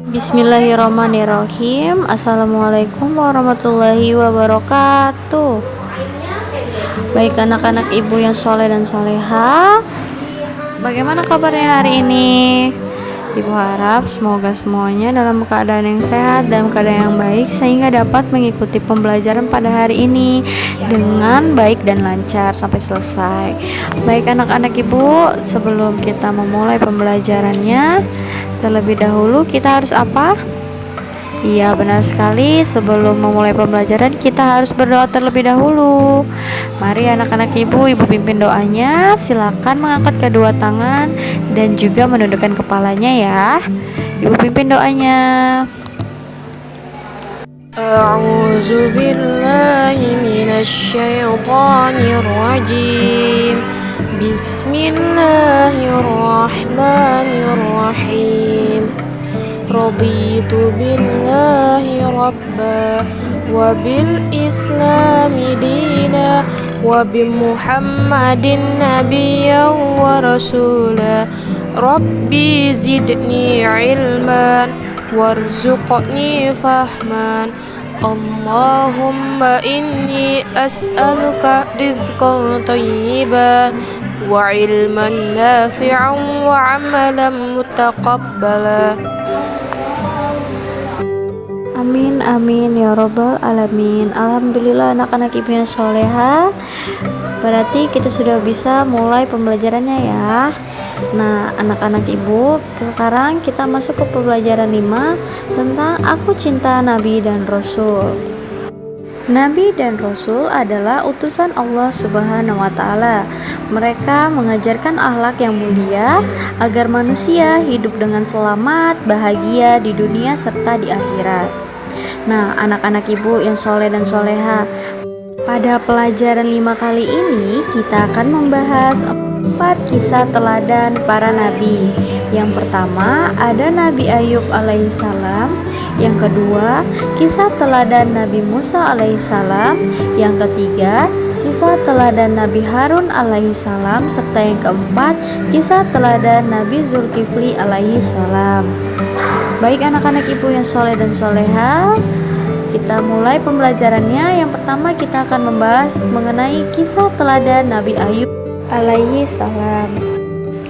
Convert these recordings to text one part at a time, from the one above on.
Bismillahirrahmanirrahim. Assalamualaikum warahmatullahi wabarakatuh. Baik anak-anak ibu yang soleh dan soleha, bagaimana kabarnya hari ini? Ibu harap semoga semuanya dalam keadaan yang sehat, dalam keadaan yang baik, sehingga dapat mengikuti pembelajaran pada hari ini dengan baik dan lancar sampai selesai. Baik anak-anak ibu, sebelum kita memulai pembelajarannya, terlebih dahulu kita harus apa? Iya, benar sekali. Sebelum memulai pembelajaran kita harus berdoa terlebih dahulu. Mari anak-anak ibu pimpin doanya. Silakan mengangkat kedua tangan dan juga menundukkan kepalanya ya. Ibu pimpin doanya. A'udzu billahi minasy syaithanir rajim. Bismillahirrahmanirrahim. Raditu billahi rabba wa bil islami dina wa bi Muhammadin nabiyyan wa rasula. Rabbi zidni ilman warzuqni fahman. Allahumma inni as'aluka rizqan thayyiban wa ilman nafi'an wa amalan mutaqabbala. Amin amin ya robbal alamin. Alhamdulillah anak-anak ibu yang soleha. Berarti kita sudah bisa mulai pembelajarannya ya. Nah anak-anak ibu, sekarang kita masuk ke pembelajaran 5 tentang Aku Cinta Nabi dan Rasul. Nabi dan Rasul adalah utusan Allah Subhanahu wa Ta'ala. Mereka mengajarkan akhlak yang mulia agar manusia hidup dengan selamat, bahagia di dunia serta di akhirat. Nah, anak-anak ibu yang soleh dan soleha, pada pelajaran 5 kali ini kita akan membahas 4 kisah teladan para nabi. Yang pertama ada Nabi Ayub alaihissalam. Yang kedua, kisah teladan Nabi Musa alaihissalam. Yang ketiga, kisah teladan Nabi Harun alaihissalam. Serta yang keempat, kisah teladan Nabi Zulkifli alaihissalam. Baik anak-anak ibu yang soleh dan soleha, kita mulai pembelajarannya. Yang pertama kita akan membahas mengenai kisah teladan Nabi Ayub alaihissalam.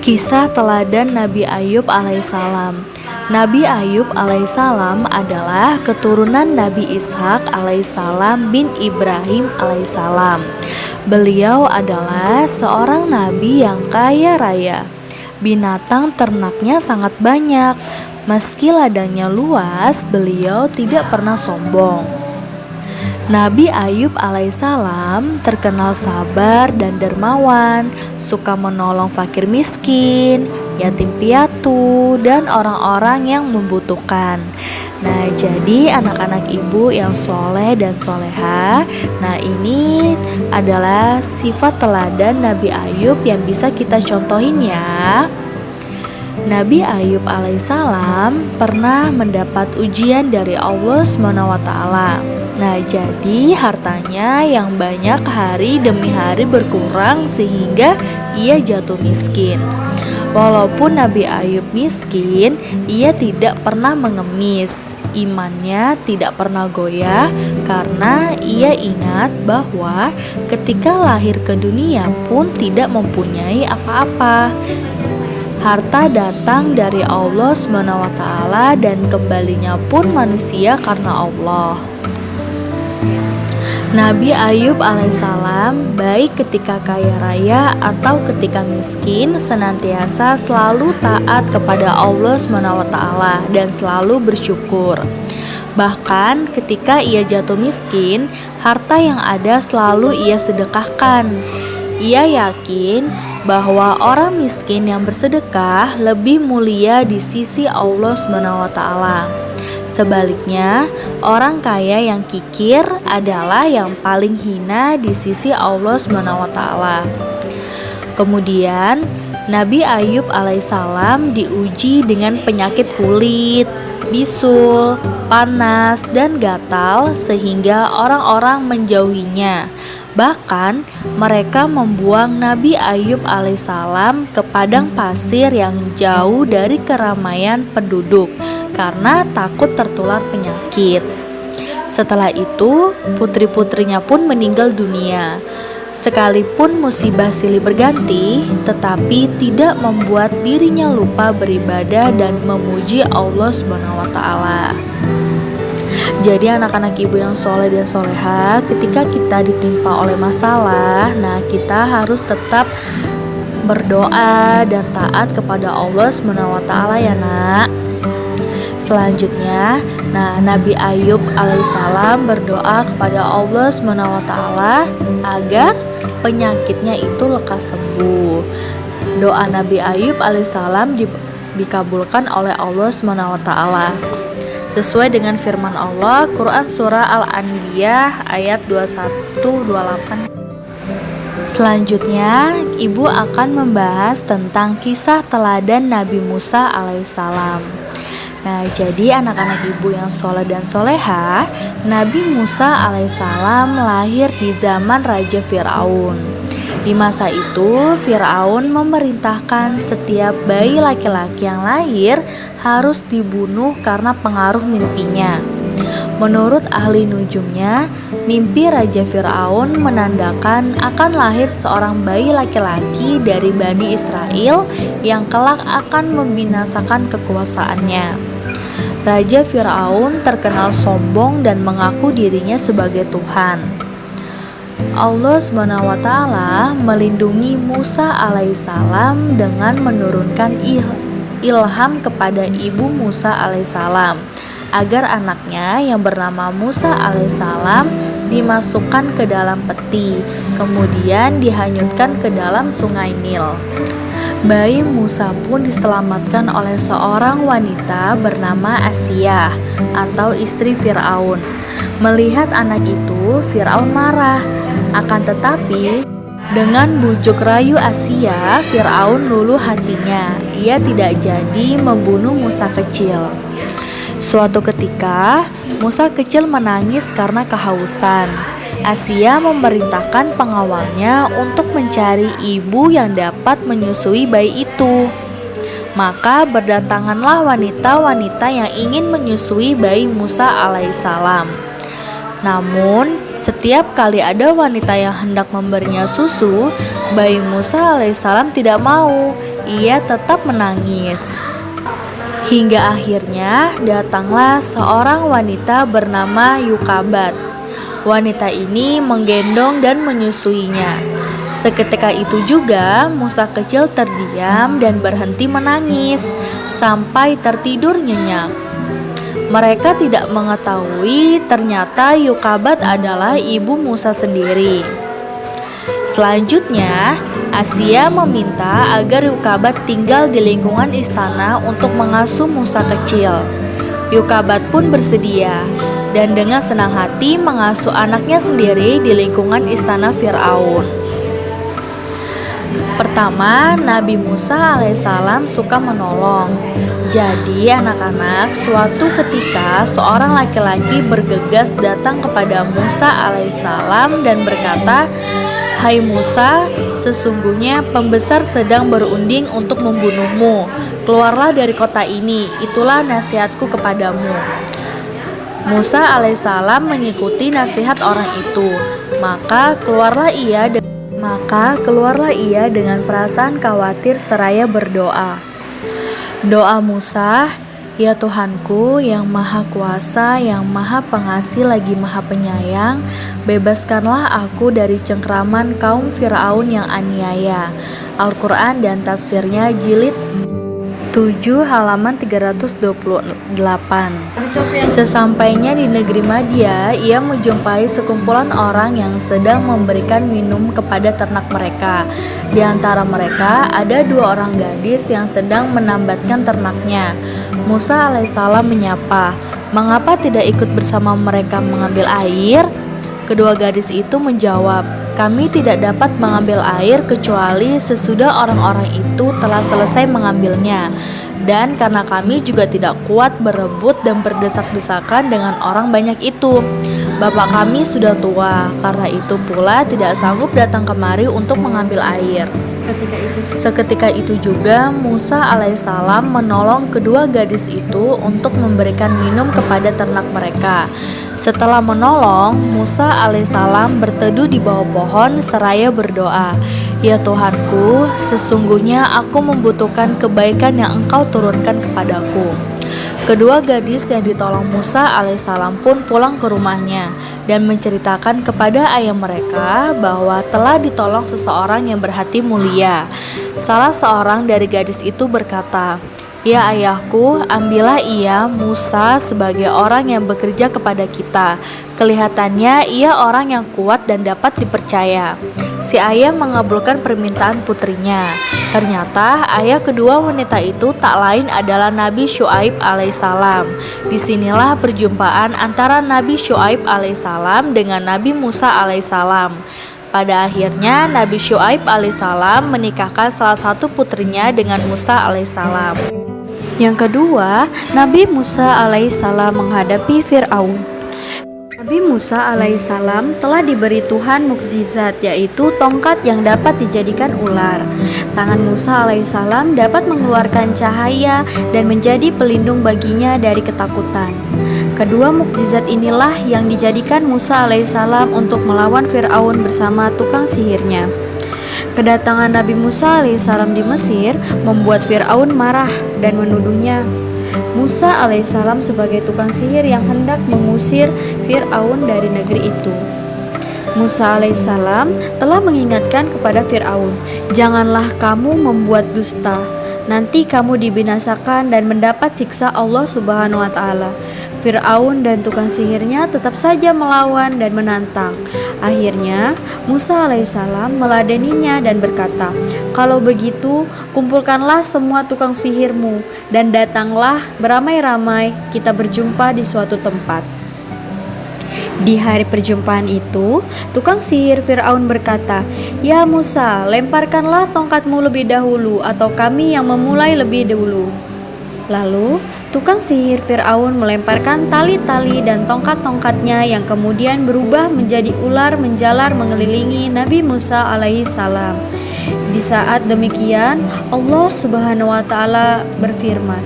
Kisah teladan Nabi Ayub alaihissalam. Nabi Ayub alaihissalam adalah keturunan Nabi Ishak alaihissalam bin Ibrahim alaihissalam. Beliau adalah seorang nabi yang kaya raya. Binatang ternaknya sangat banyak. Meski ladangnya luas, beliau tidak pernah sombong. Nabi Ayub alaihissalam terkenal sabar dan dermawan, suka menolong fakir miskin, yatim piatu, dan orang-orang yang membutuhkan. Nah, jadi anak-anak ibu yang soleh dan soleha, nah ini adalah sifat teladan Nabi Ayub yang bisa kita contohin ya. Nabi Ayub alaihissalam pernah mendapat ujian dari Allah SWT. Nah, jadi hartanya yang banyak hari demi hari berkurang sehingga ia jatuh miskin. Walaupun Nabi Ayub miskin, ia tidak pernah mengemis. Imannya tidak pernah goyah karena ia ingat bahwa ketika lahir ke dunia pun tidak mempunyai apa-apa. Harta datang dari Allah SWT dan kembalinya pun manusia karena Allah. Nabi Ayub alaihissalam baik ketika kaya raya atau ketika miskin senantiasa selalu taat kepada Allah SWT dan selalu bersyukur. Bahkan ketika ia jatuh miskin, harta yang ada selalu ia sedekahkan. Ia yakin bahwa orang miskin yang bersedekah lebih mulia di sisi Allah SWT. Sebaliknya, orang kaya yang kikir adalah yang paling hina di sisi Allah SWT. Kemudian, Nabi Ayub alaihissalam diuji dengan penyakit kulit, bisul, panas, dan gatal sehingga orang-orang menjauhinya. Bahkan mereka membuang Nabi Ayub alaihissalam ke padang pasir yang jauh dari keramaian penduduk karena takut tertular penyakit. Setelah itu, putri-putrinya pun meninggal dunia. Sekalipun musibah silih berganti, tetapi tidak membuat dirinya lupa beribadah dan memuji Allah SWT. Jadi anak-anak ibu yang soleh dan soleha, ketika kita ditimpa oleh masalah, nah kita harus tetap berdoa dan taat kepada Allah SWT ya nak. Selanjutnya, nah Nabi Ayub alaihissalam berdoa kepada Allah SWT agar penyakitnya itu lekas sembuh. Doa Nabi Ayub alaihissalam dikabulkan oleh Allah SWT sesuai dengan firman Allah Quran Surah Al-Anbiya ayat 21-28. Selanjutnya, ibu akan membahas tentang kisah teladan Nabi Musa alaihissalam. Nah, jadi anak-anak ibu yang soleh dan soleha, Nabi Musa alaihissalam lahir di zaman Raja Fir'aun. Di masa itu, Fir'aun memerintahkan setiap bayi laki-laki yang lahir harus dibunuh karena pengaruh mimpinya. Menurut ahli nujumnya, mimpi Raja Fir'aun menandakan akan lahir seorang bayi laki-laki dari Bani Israel yang kelak akan membinasakan kekuasaannya. Raja Fir'aun terkenal sombong dan mengaku dirinya sebagai Tuhan. Allah SWT melindungi Musa alaihissalam dengan menurunkan ilham kepada ibu Musa alaihissalam agar anaknya yang bernama Musa alaihissalam dimasukkan ke dalam peti, kemudian dihanyutkan ke dalam sungai Nil. Bayi Musa pun diselamatkan oleh seorang wanita bernama Asiyah atau istri Fir'aun. Melihat anak itu, Fir'aun marah. Akan tetapi, dengan bujuk rayu Asiyah, Fir'aun luluh hatinya. Ia tidak jadi membunuh Musa kecil. Suatu ketika, Musa kecil menangis karena kehausan. Asiyah memerintahkan pengawalnya untuk mencari ibu yang dapat menyusui bayi itu. Maka berdatanganlah wanita-wanita yang ingin menyusui bayi Musa alaihissalam. Namun, setiap kali ada wanita yang hendak memberinya susu, bayi Musa alaihissalam tidak mau. Ia tetap menangis. Hingga akhirnya datanglah seorang wanita bernama Yukabat. Wanita ini menggendong dan menyusuinya. Seketika itu juga Musa kecil terdiam dan berhenti menangis sampai tertidur nyenyak. Mereka tidak mengetahui ternyata Yukabat adalah ibu Musa sendiri. Selanjutnya, Asiyah meminta agar Yukabat tinggal di lingkungan istana untuk mengasuh Musa kecil. Yukabat pun bersedia dan dengan senang hati mengasuh anaknya sendiri di lingkungan istana Fir'aun. Pertama, Nabi Musa alaihissalam suka menolong. Jadi anak-anak, suatu ketika seorang laki-laki bergegas datang kepada Musa alaihissalam dan berkata, "Hai Musa, sesungguhnya pembesar sedang berunding untuk membunuhmu. Keluarlah dari kota ini, itulah nasihatku kepadamu." Musa alaihissalam mengikuti nasihat orang itu. Maka keluarlah ia dengan perasaan khawatir seraya berdoa. Doa Musa, "Ya Tuhanku yang maha kuasa, yang maha pengasih lagi maha penyayang, bebaskanlah aku dari cengkraman kaum Fir'aun yang aniaya." Al-Quran dan tafsirnya jilid 7 halaman 328. Sesampainya di negeri Madia, ia menjumpai sekumpulan orang yang sedang memberikan minum kepada ternak mereka. Di antara mereka ada 2 orang gadis yang sedang menambatkan ternaknya. Musa alaihissalam menyapa, "Mengapa tidak ikut bersama mereka mengambil air?" Kedua gadis itu menjawab, "Kami tidak dapat mengambil air kecuali sesudah orang-orang itu telah selesai mengambilnya. Dan karena kami juga tidak kuat berebut dan berdesak-desakan dengan orang banyak itu. Bapak kami sudah tua, karena itu pula tidak sanggup datang kemari untuk mengambil air." Seketika itu juga Musa alaihissalam menolong kedua gadis itu untuk memberikan minum kepada ternak mereka. Setelah menolong, Musa alaihissalam berteduh di bawah pohon seraya berdoa, "Ya Tuhanku, sesungguhnya aku membutuhkan kebaikan yang Engkau turunkan kepadaku." Kedua gadis yang ditolong Musa alaihissalam pun pulang ke rumahnya dan menceritakan kepada ayah mereka bahwa telah ditolong seseorang yang berhati mulia. Salah seorang dari gadis itu berkata, "Ya ayahku, ambillah ia Musa sebagai orang yang bekerja kepada kita. Kelihatannya ia orang yang kuat dan dapat dipercaya." Si ayah mengabulkan permintaan putrinya. Ternyata ayah kedua wanita itu tak lain adalah Nabi Syuaib alaihissalam. Disinilah perjumpaan antara Nabi Syuaib alaihissalam dengan Nabi Musa alaihissalam. Pada akhirnya Nabi Syuaib alaihissalam menikahkan salah satu putrinya dengan Musa alaihissalam. Yang kedua, Nabi Musa alaihissalam menghadapi Fir'aun. Nabi Musa alaihissalam telah diberi Tuhan mukjizat, yaitu tongkat yang dapat dijadikan ular. Tangan Musa alaihissalam dapat mengeluarkan cahaya dan menjadi pelindung baginya dari ketakutan. Kedua mukjizat inilah yang dijadikan Musa alaihissalam untuk melawan Fir'aun bersama tukang sihirnya. Kedatangan Nabi Musa alaihissalam di Mesir membuat Fir'aun marah dan menuduhnya Musa alaihissalam sebagai tukang sihir yang hendak mengusir Fir'aun dari negeri itu. Musa alaihissalam telah mengingatkan kepada Fir'aun, "Janganlah kamu membuat dusta, nanti kamu dibinasakan dan mendapat siksa Allah Subhanahu wa Ta'ala." Fir'aun dan tukang sihirnya tetap saja melawan dan menantang. Akhirnya Musa alaihissalam meladeninya dan berkata, "Kalau begitu, kumpulkanlah semua tukang sihirmu dan datanglah beramai-ramai, kita berjumpa di suatu tempat." Di hari perjumpaan itu, tukang sihir Fir'aun berkata, "Ya Musa, lemparkanlah tongkatmu lebih dahulu atau kami yang memulai lebih dahulu." Lalu tukang sihir Fir'aun melemparkan tali-tali dan tongkat-tongkatnya yang kemudian berubah menjadi ular menjalar mengelilingi Nabi Musa alaihissalam. Di saat demikian, Allah Subhanahu wa Ta'ala berfirman,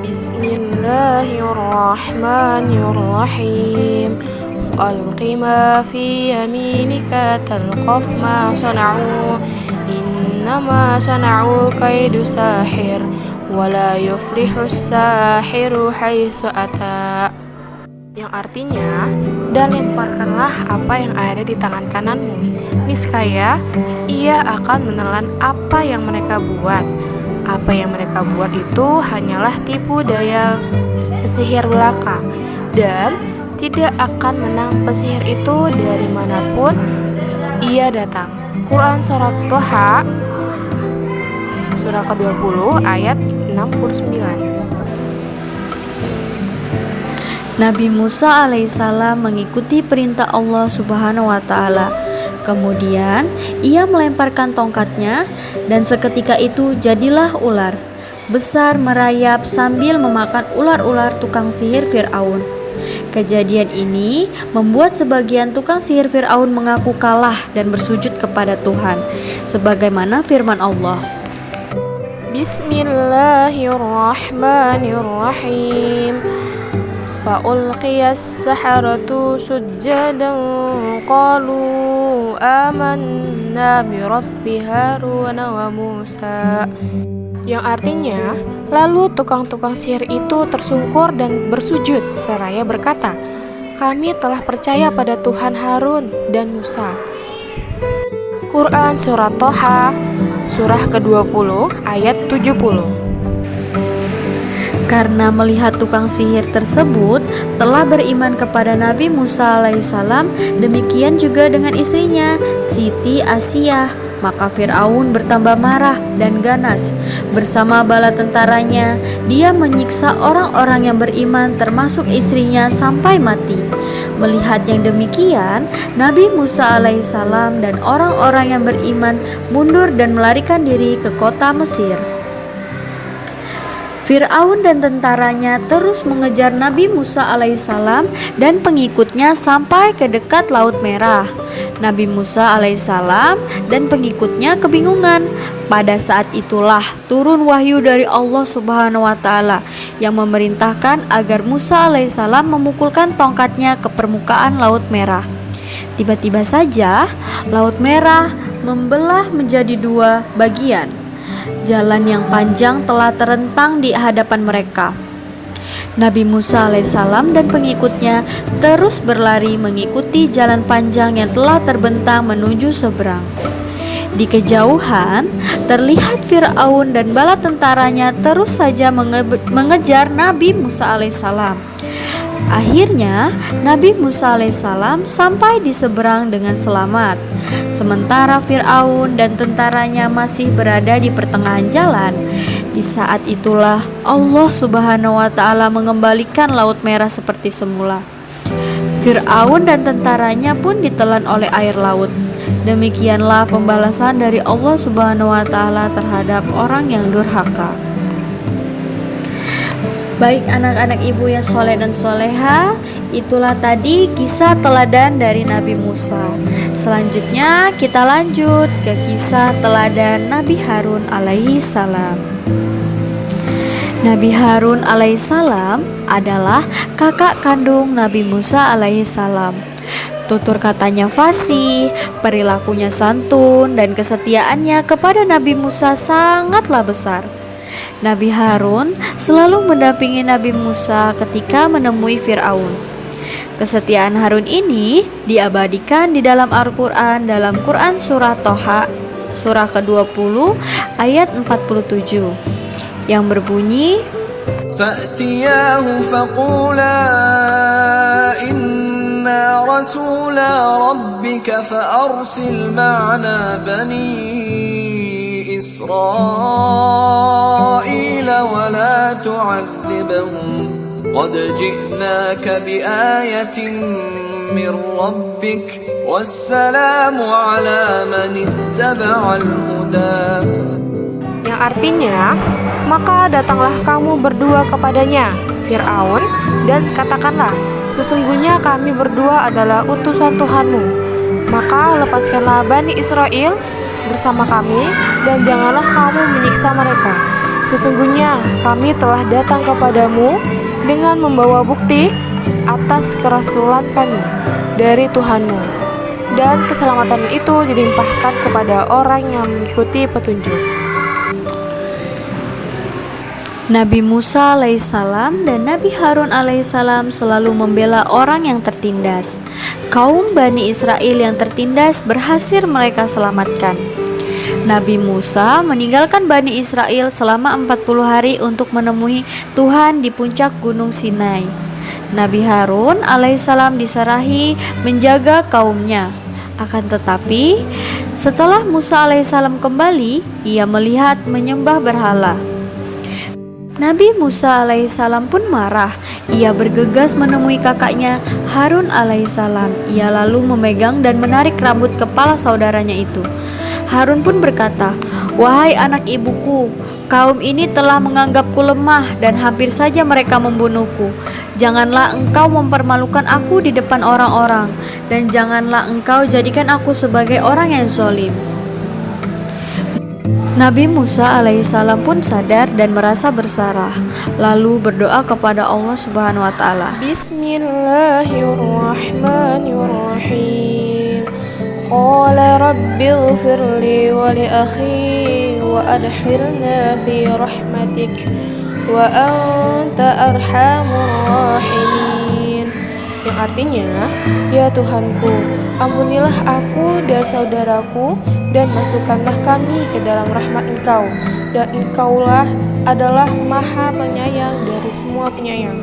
Bismillahirrahmanirrahim. Alqi ma fi yaminika talqaf ma sana'u. Innama sana'u kaidu sahir. Wala yuflihus sahiru haitsu ata. Yang artinya, dan lemparkanlah apa yang ada di tangan kananmu. Niscaya ia akan menelan apa yang mereka buat. Apa yang mereka buat itu hanyalah tipu daya pesihir belaka, dan tidak akan menang pesihir itu dari manapun ia datang. Quran Surat Toha Surah ke-20 ayat 69. Nabi Musa alaihissalam mengikuti perintah Allah Subhanahu wa Ta'ala. Kemudian ia melemparkan tongkatnya dan seketika itu jadilah ular besar merayap sambil memakan ular-ular tukang sihir Fir'aun. Kejadian ini membuat sebagian tukang sihir Fir'aun mengaku kalah dan bersujud kepada Tuhan, sebagaimana firman Allah, Bismillahirrahmanirrahim. Fa'ulqiyas saharatu sujjadan qalu amanna bi rabbi Harun wa Musa. Yang artinya, lalu tukang-tukang sihir itu tersungkur dan bersujud seraya berkata, "Kami telah percaya pada Tuhan Harun dan Musa." Quran Surat Toha Surah ke-20 ayat 70. Karena melihat tukang sihir tersebut telah beriman kepada Nabi Musa alaihissalam, demikian juga dengan istrinya Siti Asiyah, maka Fir'aun bertambah marah dan ganas. Bersama bala tentaranya, dia menyiksa orang-orang yang beriman termasuk istrinya sampai mati. Melihat yang demikian, Nabi Musa alaihissalam dan orang-orang yang beriman mundur dan melarikan diri ke kota Mesir. Fir'aun dan tentaranya terus mengejar Nabi Musa alaihissalam dan pengikutnya sampai ke dekat Laut Merah. Nabi Musa alaihissalam dan pengikutnya kebingungan. Pada saat itulah turun wahyu dari Allah Subhanahu wa taala yang memerintahkan agar Musa alaihissalam memukulkan tongkatnya ke permukaan Laut Merah. Tiba-tiba saja Laut Merah membelah menjadi dua bagian. Jalan yang panjang telah terentang di hadapan mereka. Nabi Musa alaihissalam dan pengikutnya terus berlari mengikuti jalan panjang yang telah terbentang menuju seberang. Di kejauhan, terlihat Fir'aun dan bala tentaranya terus saja mengejar Nabi Musa alaihissalam. Akhirnya, Nabi Musa alaihissalam sampai di seberang dengan selamat. Sementara Fir'aun dan tentaranya masih berada di pertengahan jalan. Di saat itulah Allah Subhanahu wa taala mengembalikan Laut Merah seperti semula. Fir'aun dan tentaranya pun ditelan oleh air laut. Demikianlah pembalasan dari Allah Subhanahu wa taala terhadap orang yang durhaka. Baik anak-anak ibu yang soleh dan soleha, itulah tadi kisah teladan dari Nabi Musa. Selanjutnya kita lanjut ke kisah teladan Nabi Harun alaihi salam. Nabi Harun alaihi salam adalah kakak kandung Nabi Musa alaihi salam. Tutur katanya fasih, perilakunya santun, dan kesetiaannya kepada Nabi Musa sangatlah besar. Nabi Harun selalu mendampingi Nabi Musa ketika menemui Fir'aun. Kesetiaan Harun ini diabadikan di dalam Al-Quran dalam Quran surah Toha, surah ke-20 ayat 47 yang berbunyi, فَأْتِيَاهُ فَقُولَا إِنَّا رَسُولَا رَبِّكَ فَأَرْسِلْ مَعَنَا بَنِي إسرائيل ولا تعذبهم قد جئناك بآية من ربك والسلام على من اتبع الهدى. Yang artinya, maka datanglah kamu berdua kepadanya, Fir'aun, dan katakanlah, sesungguhnya kami berdua adalah utusan Tuhanmu. Maka lepaskanlah Bani Israel bersama kami, dan janganlah kamu menyiksa mereka. Sesungguhnya kami telah datang kepadamu dengan membawa bukti atas kerasulan kami dari Tuhanmu, dan keselamatan itu dilimpahkan kepada orang yang mengikuti petunjuk. Nabi Musa alaihissalam dan Nabi Harun alaihissalam selalu membela orang yang tertindas. Kaum Bani Israel yang tertindas berhasil mereka selamatkan. Nabi Musa meninggalkan Bani Israel selama 40 hari untuk menemui Tuhan di puncak Gunung Sinai. Nabi Harun alaihissalam diserahi menjaga kaumnya. Akan tetapi, setelah Musa alaihissalam kembali, ia melihat menyembah berhala. Nabi Musa alaihissalam pun marah. Ia bergegas menemui kakaknya Harun alaihissalam. Ia lalu memegang dan menarik rambut kepala saudaranya itu. Harun pun berkata, "Wahai anak ibuku, kaum ini telah menganggapku lemah dan hampir saja mereka membunuhku. Janganlah engkau mempermalukan aku di depan orang-orang, dan janganlah engkau jadikan aku sebagai orang yang zalim." Nabi Musa alaihissalam pun sadar dan merasa bersalah, lalu berdoa kepada Allah Subhanahu wa taala. Bismillahirrahmanirrahim. Qala rabbighfirli wa li akhi wa adkhilna fi rahmatik wa anta arhamur rahimin. Yang artinya, ya Tuhanku, ampunilah aku dan saudaraku dan masukkanlah kami ke dalam rahmat Engkau, dan Engkaulah adalah Maha Penyayang dari semua penyayang.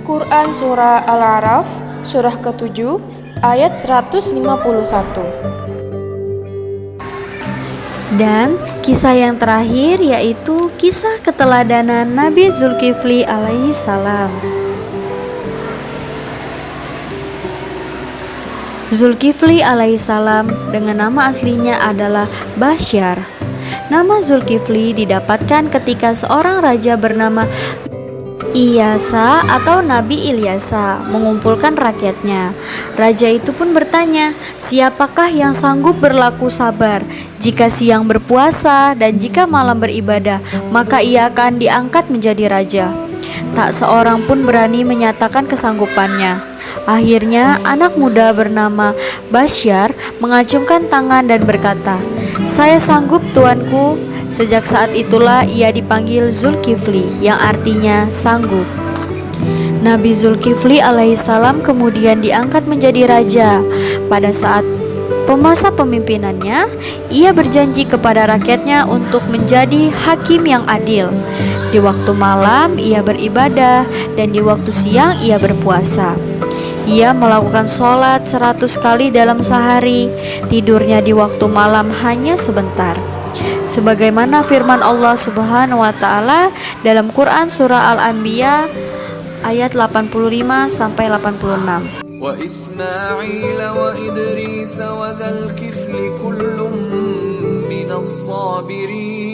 Quran Surah Al-A'raf, surah ke-7, ayat 151. Dan kisah yang terakhir yaitu kisah keteladanan Nabi Zulkifli alaihi salam. Zulkifli alaihissalam dengan nama aslinya adalah Basyar. Nama Zulkifli didapatkan ketika seorang raja bernama Iyasa atau Nabi Ilyasa mengumpulkan rakyatnya. Raja itu pun bertanya, siapakah yang sanggup berlaku sabar jika siang berpuasa dan jika malam beribadah, maka ia akan diangkat menjadi raja. Tak seorang pun berani menyatakan kesanggupannya. Akhirnya anak muda bernama Basyar mengacungkan tangan dan berkata, "Saya sanggup, tuanku." Sejak saat itulah ia dipanggil Zulkifli, yang artinya sanggup. Nabi Zulkifli alaihissalam kemudian diangkat menjadi raja. Pada saat masa pemimpinannya, ia berjanji kepada rakyatnya untuk menjadi hakim yang adil. Di waktu malam ia beribadah dan di waktu siang ia berpuasa. Ia melakukan sholat 100 kali dalam sehari. Tidurnya di waktu malam hanya sebentar. Sebagaimana firman Allah Subhanahu wa taala dalam Quran surah Al-Anbiya ayat 85 sampai 86. وإسماعيل وإدريس وذا الكفل كل من الصابرين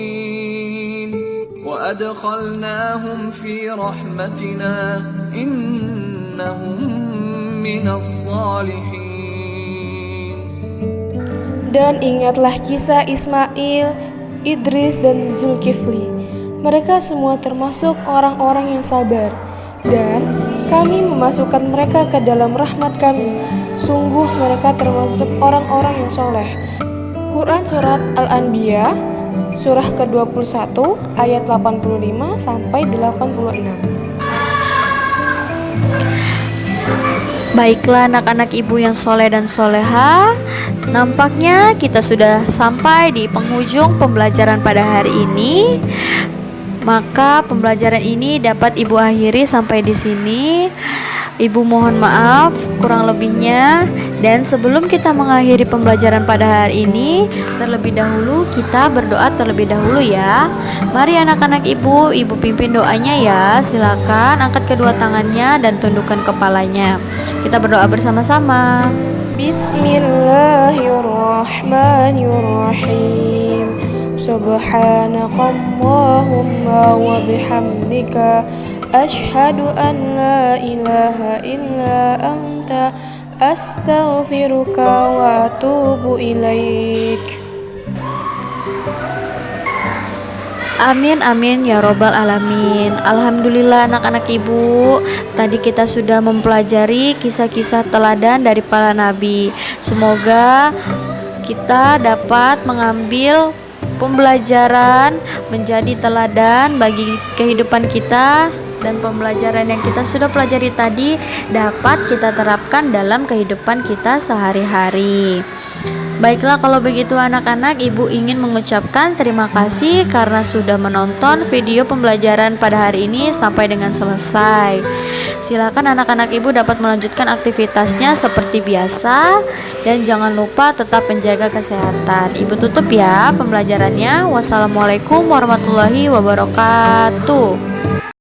وأدخلناهم في رحمتنا إنهم من الصالحين. Dan ingatlah kisah Ismail, Idris dan Zulkifli. Mereka semua termasuk orang-orang yang sabar, dan kami memasukkan mereka ke dalam rahmat kami. Sungguh mereka termasuk orang-orang yang soleh. Quran Surat Al-Anbiya surah ke-21 ayat 85 sampai 86. Baiklah anak-anak ibu yang soleh dan soleha, nampaknya kita sudah sampai di penghujung pembelajaran pada hari ini. Maka pembelajaran ini dapat ibu akhiri sampai di sini. Ibu mohon maaf kurang lebihnya. Dan sebelum kita mengakhiri pembelajaran pada hari ini, terlebih dahulu kita berdoa terlebih dahulu ya. Mari anak-anak ibu pimpin doanya ya. Silakan angkat kedua tangannya dan tundukkan kepalanya. Kita berdoa bersama-sama. Bismillahirrahmanirrahim. Subhanakallahumma wa bihamdika asyhadu an la ilaha illa anta astaghfiruka wa atubu ilaik. Amin amin ya robbal alamin. Alhamdulillah anak-anak ibu, tadi kita sudah mempelajari kisah-kisah teladan dari para nabi. Semoga kita dapat mengambil pembelajaran menjadi teladan bagi kehidupan kita, dan pembelajaran yang kita sudah pelajari tadi dapat kita terapkan dalam kehidupan kita sehari-hari. Baiklah, kalau begitu anak-anak, ibu ingin mengucapkan terima kasih karena sudah menonton video pembelajaran pada hari ini sampai dengan selesai. Silakan anak-anak ibu dapat melanjutkan aktivitasnya seperti biasa, dan jangan lupa tetap menjaga kesehatan. Ibu tutup ya pembelajarannya. Wassalamualaikum warahmatullahi wabarakatuh.